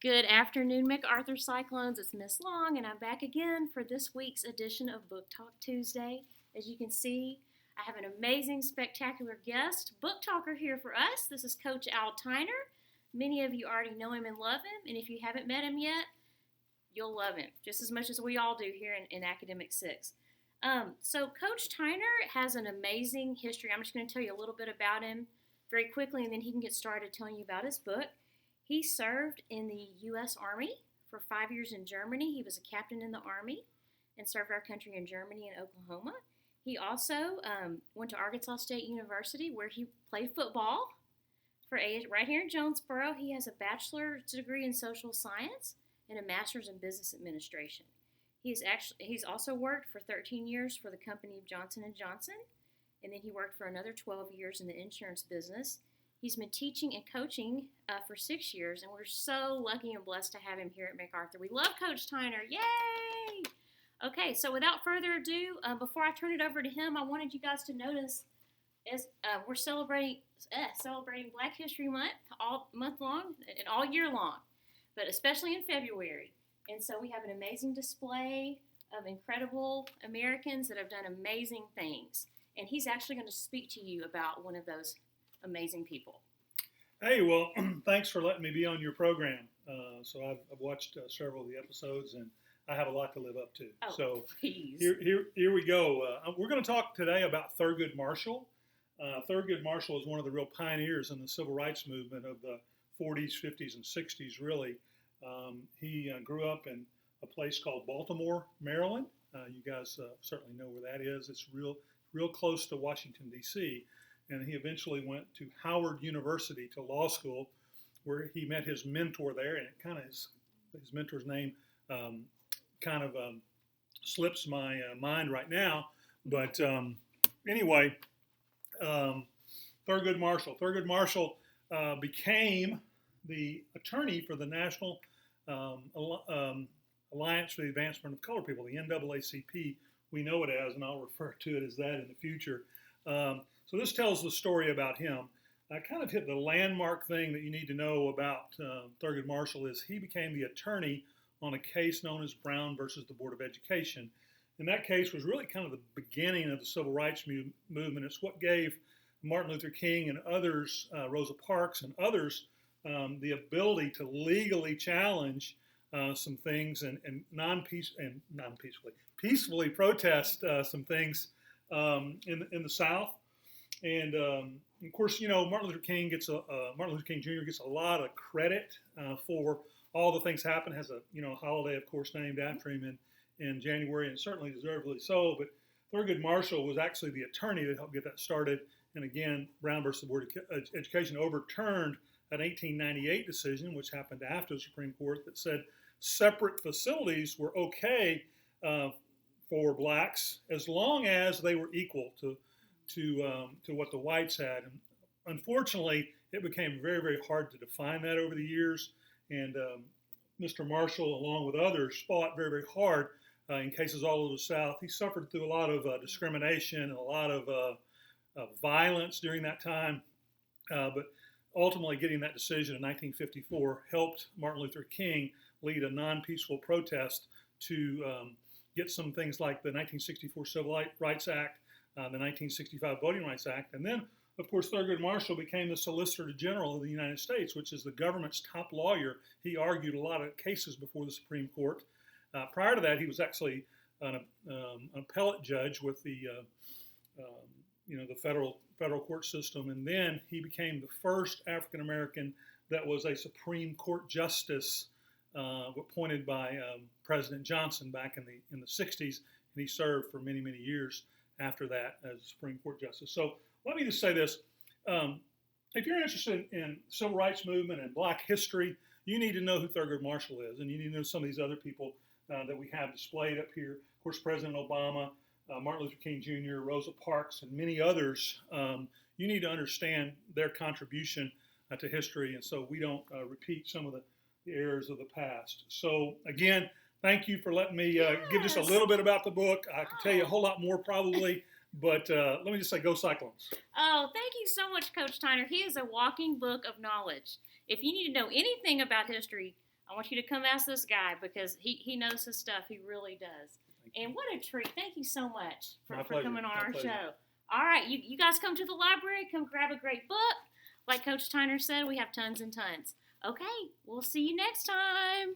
Good afternoon, MacArthur Cyclones. It's Miss Long, and I'm back again for this week's edition of Book Talk Tuesday. As you can see, I have an amazing, spectacular guest, book talker here for us. This is Coach Al Tyner. Many of you already know him and love him, and if you haven't met him yet, you'll love him just as much as we all do here in Academic 6. So Coach Tyner has an amazing history. I'm just going to tell you a little bit about him very quickly, and then he can get started telling you about his book. He served in the U.S. Army for 5 years in Germany. He was a captain in the Army and served our country in Germany and Oklahoma. He also went to Arkansas State University, where he played football for right here in Jonesboro. He has a bachelor's degree in social science and a master's in business administration. He's also worked for 13 years for the company of Johnson & Johnson, and then he worked for another 12 years in the insurance business. He's been teaching and coaching for 6 years, and we're so lucky and blessed to have him here at MacArthur. We love Coach Tyner. Yay! Okay, so without further ado, before I turn it over to him, I wanted you guys to notice as we're celebrating Black History Month all month long and all year long, but especially in February. And so we have an amazing display of incredible Americans that have done amazing things. And he's actually going to speak to you about one of those amazing people. Hey, well, thanks for letting me be on your program. So I've watched several of the episodes, and I have a lot to live up to. Oh, so please. Here we go. We're going to talk today about Thurgood Marshall. Thurgood Marshall is one of the real pioneers in the civil rights movement of the 40s, 50s, and 60s, really. He grew up in a place called Baltimore, Maryland. You guys certainly know where that is. It's real close to Washington, D.C., and he eventually went to Howard University to law school, where he met his mentor there, and it kind of his mentor's name slips my mind right now. But anyway, Thurgood Marshall. Thurgood Marshall became the attorney for the National Alliance for the Advancement of Colored People, the NAACP. We know it as, and I'll refer to it as that in the future. So this tells the story about him. I kind of hit the landmark thing that you need to know about Thurgood Marshall is he became the attorney on a case known as Brown versus the Board of Education. And that case was really kind of the beginning of the civil rights movement. It's what gave Martin Luther King and others, Rosa Parks and others, the ability to legally challenge some things and peacefully protest some things in the South. And of course, you know, Martin Luther King Jr. gets a lot of credit for all the things happen. Has a holiday, of course, named after him in January, and certainly deservedly so. But Thurgood Marshall was actually the attorney that helped get that started. And again, Brown versus the Board of Education overturned an 1898 decision, which happened after the Supreme Court, that said separate facilities were okay for blacks as long as they were equal to what the whites had. And unfortunately, it became very, very hard to define that over the years. And Mr. Marshall, along with others, fought very, very hard in cases all over the South. He suffered through a lot of discrimination and a lot of violence during that time. But ultimately, getting that decision in 1954 helped Martin Luther King lead a non-peaceful protest to get some things like the 1964 Civil Rights Act, the 1965 Voting Rights Act, and then, of course, Thurgood Marshall became the Solicitor General of the United States, which is the government's top lawyer. He argued a lot of cases before the Supreme Court. Prior to that, he was actually an appellate judge with the federal court system, and then he became the first African American that was a Supreme Court justice appointed by President Johnson back in the 60s, and he served for many, many years after that as a Supreme Court justice. So let me just say this. If you're interested in civil rights movement and black history, you need to know who Thurgood Marshall is, and you need to know some of these other people that we have displayed up here. Of course, President Obama, Martin Luther King Jr., Rosa Parks, and many others. You need to understand their contribution to history, and so we don't repeat some of the errors of the past. So again, thank you for letting me give just a little bit about the book. I could tell you a whole lot more probably, but let me just say, go Cyclones. Oh, thank you so much, Coach Tyner. He is a walking book of knowledge. If you need to know anything about history, I want you to come ask this guy because he knows his stuff. He really does. And what a treat. Thank you so much for coming on our show. All right, you guys come to the library. Come grab a great book. Like Coach Tyner said, we have tons and tons. Okay, we'll see you next time.